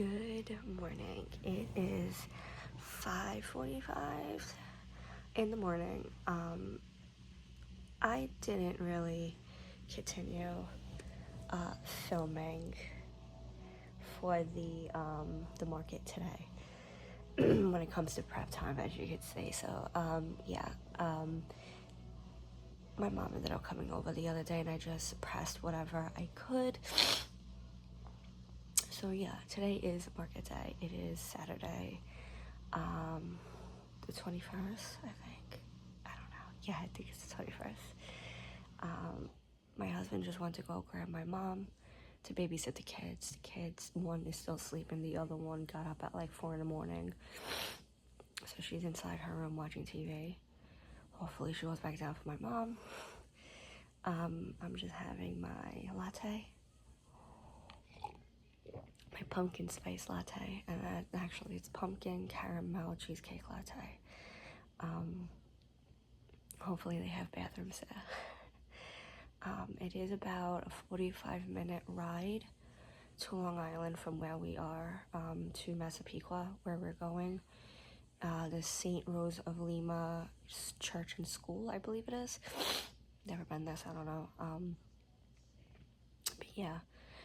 Good morning. It is 5:45 in the morning. I didn't really continue filming for the market today when it comes to prep time, as you could say. So my mom ended up coming over the other day and I just pressed whatever I could. So yeah, today is market day. It is Saturday, the 21st, I think. I don't know. Yeah, I think it's the 21st. My husband just went to go grab my mom to babysit the kids. The kids, one is still sleeping, the other one got up at like 4 in the morning. So she's inside her room watching TV. Hopefully she goes back down for my mom. I'm just having my latte. My pumpkin spice latte, and actually it's pumpkin caramel cheesecake latte. Hopefully they have bathrooms there. It is about a 45-minute ride to Long Island from where we are, to Massapequa, where we're going. The St. Rose of Lima church and school, I believe it is. Never been there, so I don't know. But yeah,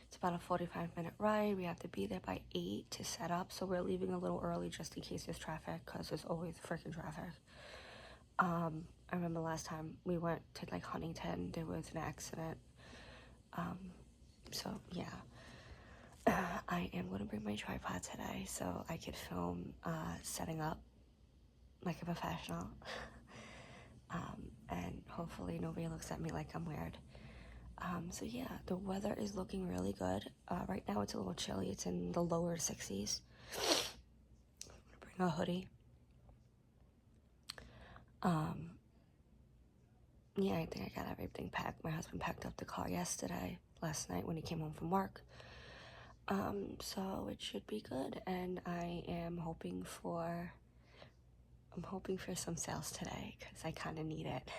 it's about a 45-minute ride. We have to be there by 8 to set up, so we're leaving a little early just in case there's traffic, because there's always freaking traffic. I remember last time we went to like Huntington, there was an accident. So yeah, I am gonna bring my tripod today so I could film setting up like a professional. And hopefully nobody looks at me like I'm weird. So yeah, the weather is looking really good. Right now it's a little chilly. It's in the lower 60s. I'm gonna bring a hoodie. Yeah, I think I got everything packed. My husband packed up the car last night when he came home from work. So it should be good, and I am hoping for some sales today because I kind of need it.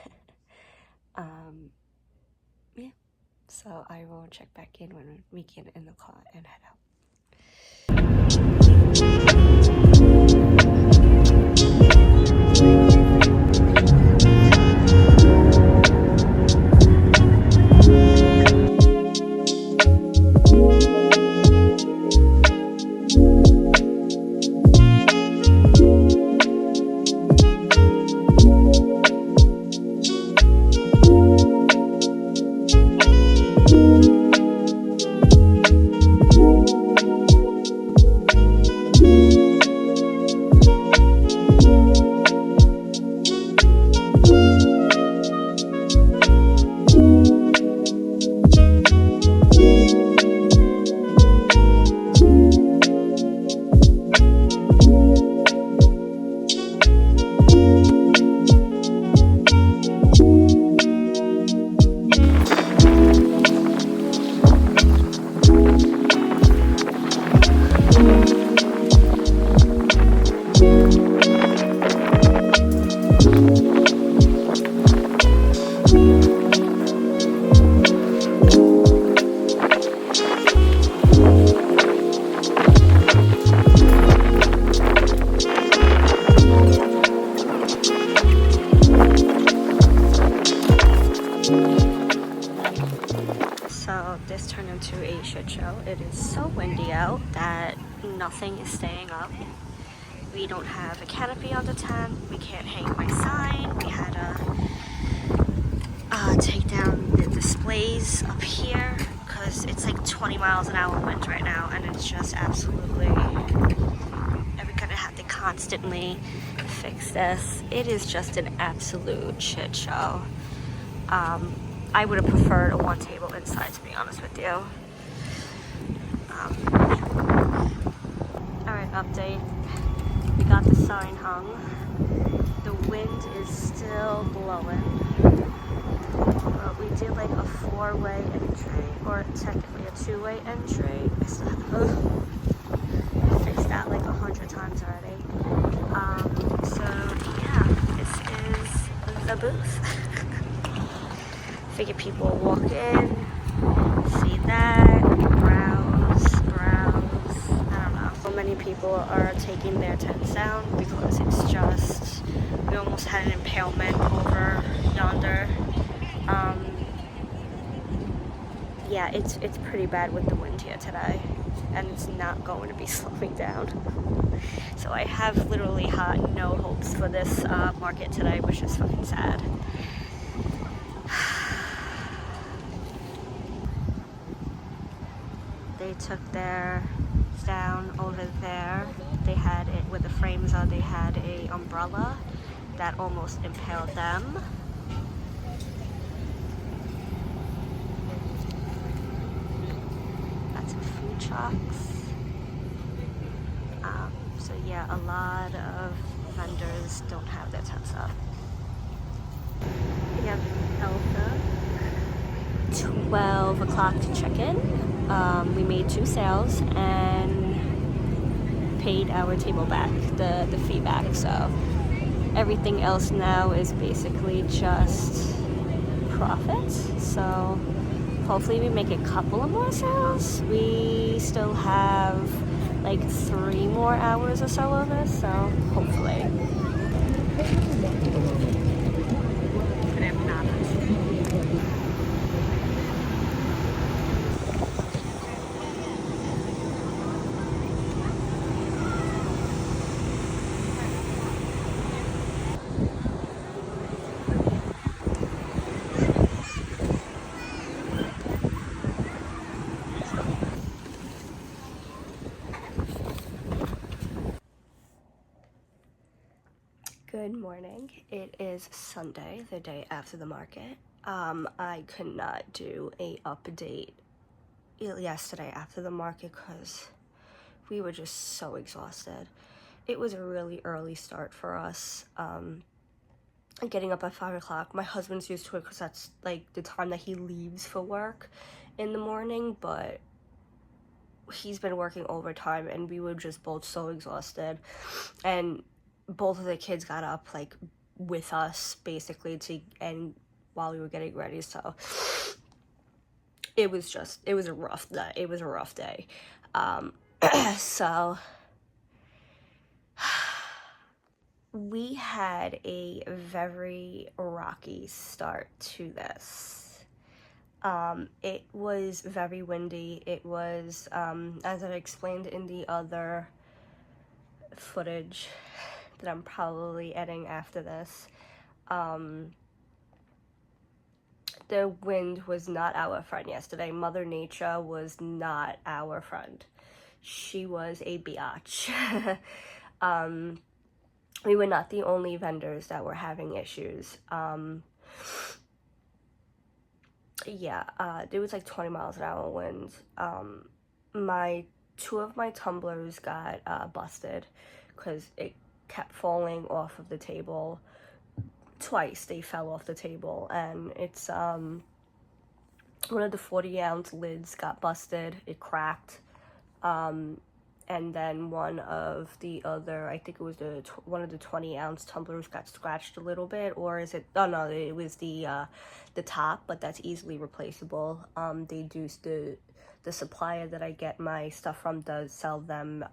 Yeah. So I will check back in when we get in the car and head out. So this turned into a shit show. It is so windy out that nothing is staying up. We don't have a canopy on the tent. We can't hang my sign. We had to take down the displays up here because it's like 20 miles an hour wind right now, and it's just absolutely, and we're gonna have to constantly fix this. It is just an absolute shit show. I would have preferred a one table inside, to be honest with you. Alright, update. We got the sign hung. The wind is still blowing. But we did like a 4-way entry, or technically a 2-way entry. I still have fixed that like 100 times already. So yeah, this is the booth. Figure people walk in, see that, browse, I don't know. many people are taking their tents down because it's just, we almost had an impalement over yonder. Yeah, it's pretty bad with the wind here today, and it's not going to be slowing down. So I have literally had no hopes for this market today, which is fucking sad. They took their down over there. They had it where the frames are. They had a umbrella that almost impaled them. Got some food trucks. So yeah, a lot of vendors don't have their tents up. We have Elsa. 12 o'clock to check in. We made 2 sales and paid our table back, the fee back. So everything else now is basically just profit. So hopefully we make a couple of more sales. We still have like 3 more hours or so of this, so hopefully. Good morning. It is Sunday, the day after the market. I could not do a update yesterday after the market because we were just so exhausted. It was a really early start for us. Getting up at 5 o'clock. My husband's used to it because that's like the time that he leaves for work in the morning, but he's been working overtime and we were just both so exhausted, and both of the kids got up like with us basically and while we were getting ready, so it was a rough day. So we had a very rocky start to this. It was very windy. It was, as I explained in the other footage that I'm probably editing after this, the wind was not our friend yesterday. Mother Nature was not our friend. She was a biatch. We were not the only vendors that were having issues. There was like 20 miles an hour wind. 2 of my tumblers got busted because it kept falling off of the table. Twice they fell off the table, and it's one of the 40-ounce lids got busted. It cracked. And then one of the other, I think it was one of the 20-ounce tumblers got scratched a little bit, or is it? Oh no, it was the top, but that's easily replaceable. They do the supplier that I get my stuff from does sell them.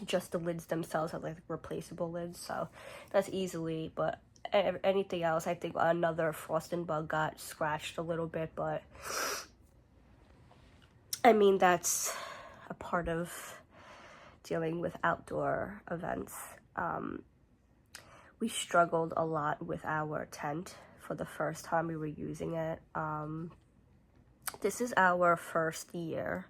Just the lids themselves are like replaceable lids, so that's easily. But anything else, I think another frosting bug got scratched a little bit, but I mean that's a part of dealing with outdoor events. We struggled a lot with our tent for the first time we were using it. This is our first year.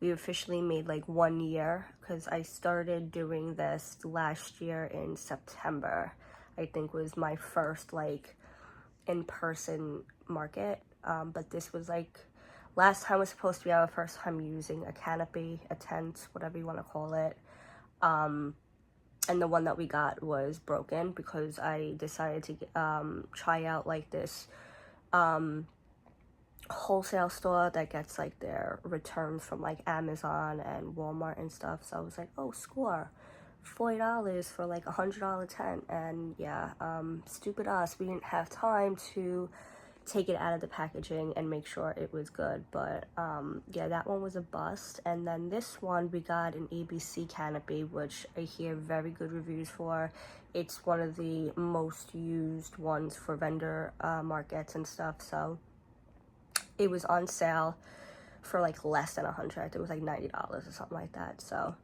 We officially made like 1 year because I started doing this last year in September. I think was my first like in-person market, but this was like last time was supposed to be our first time using a canopy, a tent, whatever you want to call it. And the one that we got was broken because I decided to try out like this wholesale store that gets like their returns from like Amazon and Walmart and stuff. So I was like, oh, score. $40 for like $100 tent. And yeah, stupid us, we didn't have time to take it out of the packaging and make sure it was good. But yeah, that one was a bust. And then this one, we got an ABC canopy, which I hear very good reviews for. It's one of the most used ones for vendor markets and stuff. So it was on sale for like less than $100. It was like $90 or something like that. So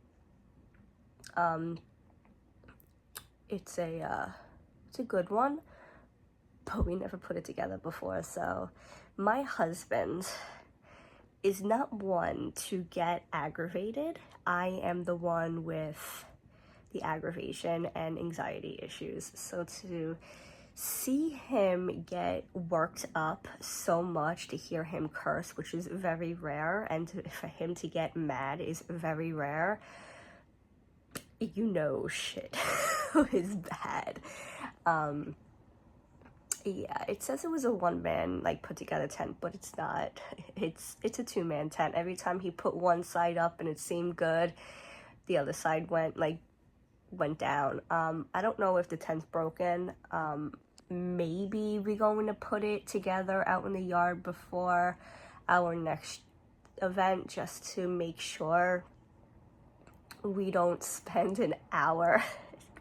it's a good one, but we never put it together before. So my husband is not one to get aggravated. I am the one with the aggravation and anxiety issues. So to see him get worked up so much, to hear him curse, which is very rare, and for him to get mad is very rare, you know shit is bad. Yeah, it says it was a one-man like put together tent, but it's not. It's a two-man tent. Every time he put one side up and it seemed good, the other side went down. I don't know if the tent's broken. Maybe we're going to put it together out in the yard before our next event, just to make sure we don't spend an hour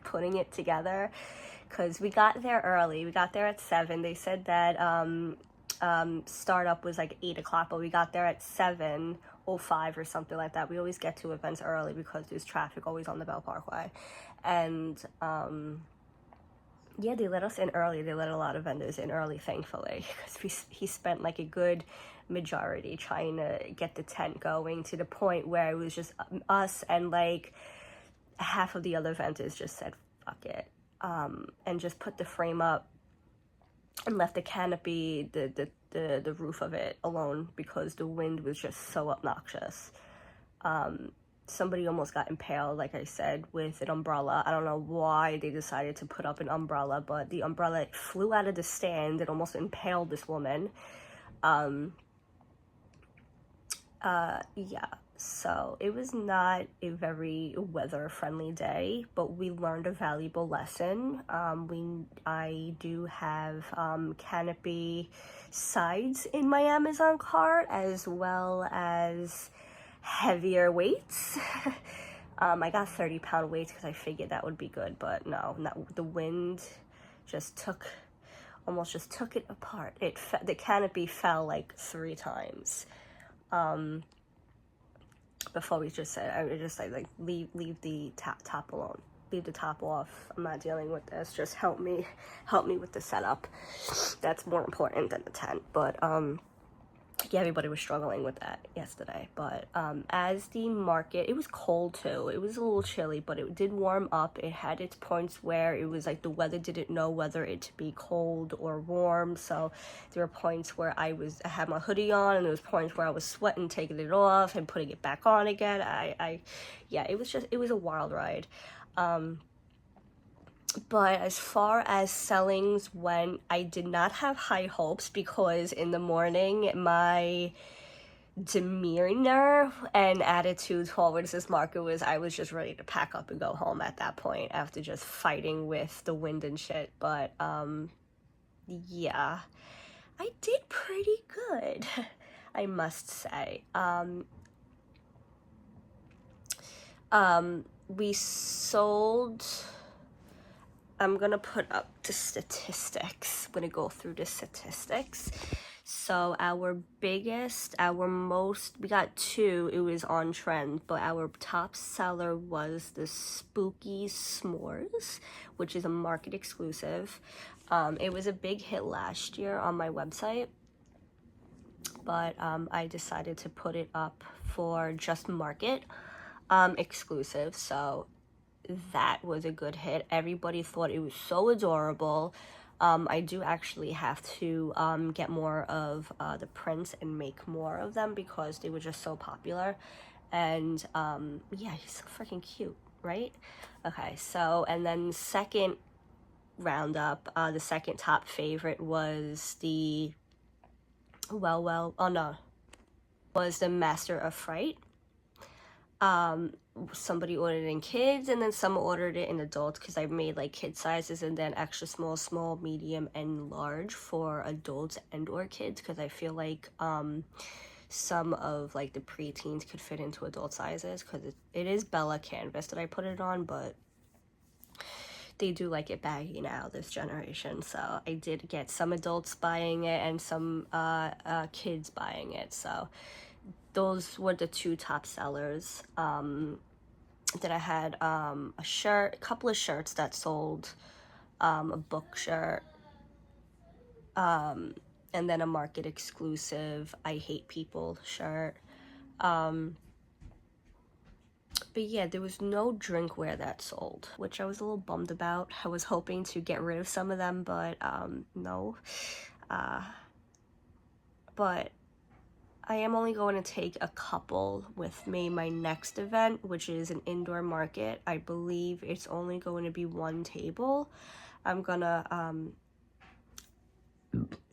putting it together, because we got there early. We got there at 7. They said that startup was like 8 o'clock, but we got there at 7:05 or something like that. We always get to events early because there's traffic always on the Bell Parkway. And yeah, they let us in early. They let a lot of vendors in early, thankfully, because he spent like a good majority trying to get the tent going, to the point where it was just us, and like half of the other vendors just said fuck it, and just put the frame up and left the canopy, the roof of it alone, because the wind was just so obnoxious. Somebody almost got impaled, like I said, with an umbrella. I don't know why they decided to put up an umbrella, but the umbrella flew out of the stand and almost impaled this woman. Yeah, so it was not a very weather-friendly day, but we learned a valuable lesson. I do have canopy sides in my Amazon cart, as well as heavier weights. I got 30-pound weights because I figured that would be good, but no, the wind just almost took it apart. The canopy fell like 3 times. Before we just said, I was just like leave the top alone. Leave the top off. I'm not dealing with this. Just help me with the setup. That's more important than the tent. But yeah, everybody was struggling with that yesterday. But as the market, it was cold too. It was a little chilly, but it did warm up. It had its points where it was like the weather didn't know whether it to be cold or warm. So there were points where I had my hoodie on, and there was points where I was sweating, taking it off and putting it back on again. Yeah, it was a wild ride. But as far as sellings went, I did not have high hopes, because in the morning my demeanor and attitude towards this market was, I was just ready to pack up and go home at that point, after just fighting with the wind and shit. But yeah, I did pretty good, I must say. We sold, I'm gonna put up the statistics. I'm gonna go through the statistics. So we got 2, it was on trend, but our top seller was the Spooky S'mores, which is a market exclusive. It was a big hit last year on my website, but I decided to put it up for just market exclusive. So that was a good hit. Everybody thought it was so adorable. I do actually have to get more of the prints and make more of them, because they were just so popular. And yeah, he's so freaking cute, right? Okay, so, and then second roundup, the second top favorite was the was the Master of Fright. somebody ordered in kids, and then some ordered it in adults, because I made like kid sizes and then extra small, small, medium, and large for adults and or kids, because I feel like some of like the preteens could fit into adult sizes, because it is Bella canvas that I put it on, but they do like it baggy now, this generation. So I did get some adults buying it and some kids buying it. So those were the two top sellers. Then I had a couple of shirts that sold, a book shirt, and then a market exclusive I Hate People shirt. But yeah, there was no drinkware that sold, which I was a little bummed about. I was hoping to get rid of some of them, but no. But I am only going to take a couple with me my next event, which is an indoor market. I believe it's only going to be one table. I'm gonna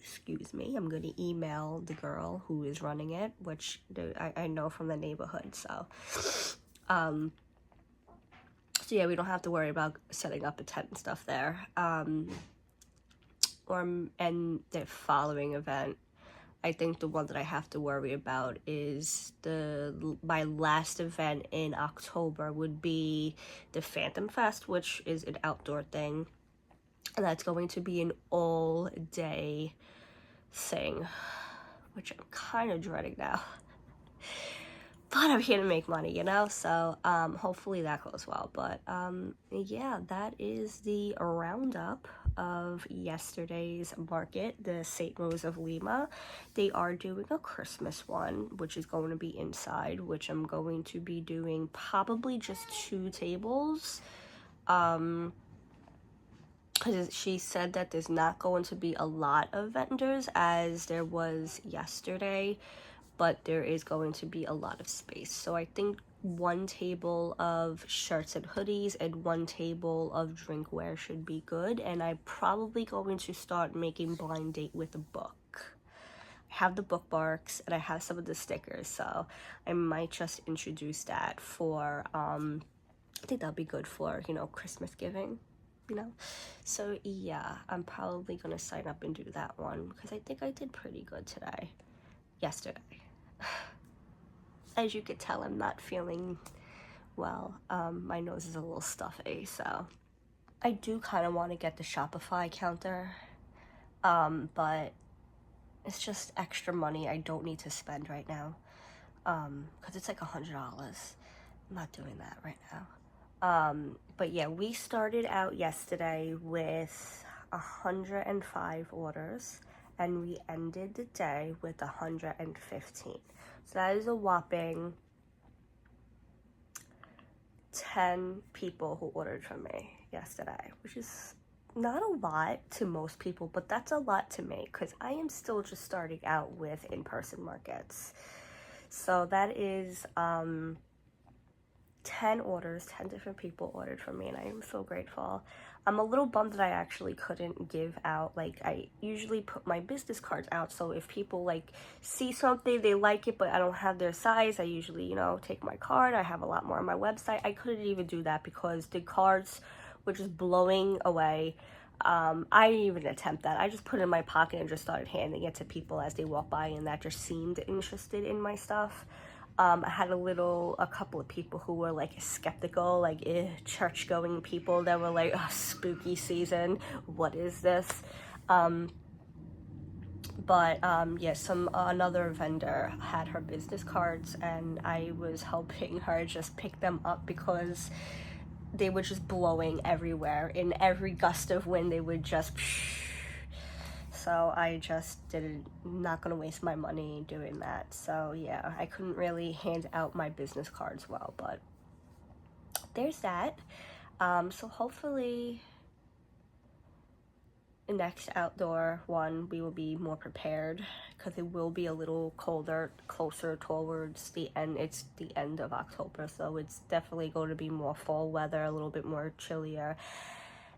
excuse me, I'm gonna email the girl who is running it, which I know from the neighborhood. So yeah, we don't have to worry about setting up a tent and stuff there. And the following event, I think the one that I have to worry about is my last event in October would be the Phantom Fest, which is an outdoor thing, and that's going to be an all-day thing, which I'm kind of dreading now. But I'm here to make money, you know, so hopefully that goes well. But yeah, that is the roundup of yesterday's market, the St. Rose of Lima. They are doing a Christmas one, which is going to be inside, which I'm going to be doing probably just 2 tables. Because she said that there's not going to be a lot of vendors as there was yesterday, but there is going to be a lot of space. So I think 1 table of shirts and hoodies and 1 table of drinkware should be good. And I'm probably going to start making blind date with a book. I have the bookmarks and I have some of the stickers, so I might just introduce that for, I think that'll be good for, you know, Christmas giving. You know, so yeah, I'm probably gonna sign up and do that one, because I think I did pretty good yesterday. As you could tell, I'm not feeling well. My nose is a little stuffy, so I do kind of want to get the Shopify counter, but it's just extra money I don't need to spend right now, because it's like $100. I'm not doing that right now. But yeah, we started out yesterday with 105 orders, and we ended the day with 115. So that is a whopping 10 people who ordered from me yesterday, which is not a lot to most people, but that's a lot to me, because I am still just starting out with in-person markets. So that is 10 orders, 10 different people ordered from me, and I am so grateful. I'm a little bummed that I actually couldn't give out, like, I usually put my business cards out, so if people, like, see something, they like it, but I don't have their size, I usually, you know, take my card. I have a lot more on my website. I couldn't even do that because the cards were just blowing away. I didn't even attempt that. I just put it in my pocket and just started handing it to people as they walk by, and that just seemed interested in my stuff. I had a couple of people who were like skeptical, like church-going people that were like, oh, spooky season, what is this? But yeah, another vendor had her business cards, and I was helping her just pick them up because they were just blowing everywhere. In every gust of wind, they would just so I just not gonna waste my money doing that. So yeah, I couldn't really hand out my business cards well, but there's that. So hopefully the next outdoor one we will be more prepared, because it will be a little colder, closer towards the end. It's the end of October, so it's definitely going to be more fall weather, a little bit more chillier.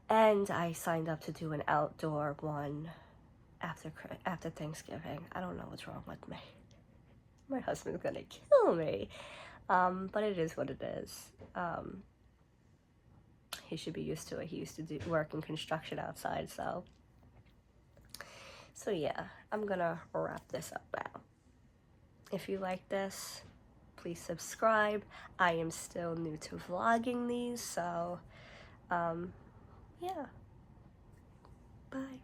And I signed up to do an outdoor one after Thanksgiving. I don't know what's wrong with me. My husband's gonna kill me. But it is what it is. He should be used to it. He used to work in construction outside, so yeah, I'm gonna wrap this up now. If you like this, please subscribe. I am still new to vlogging these, so yeah, bye.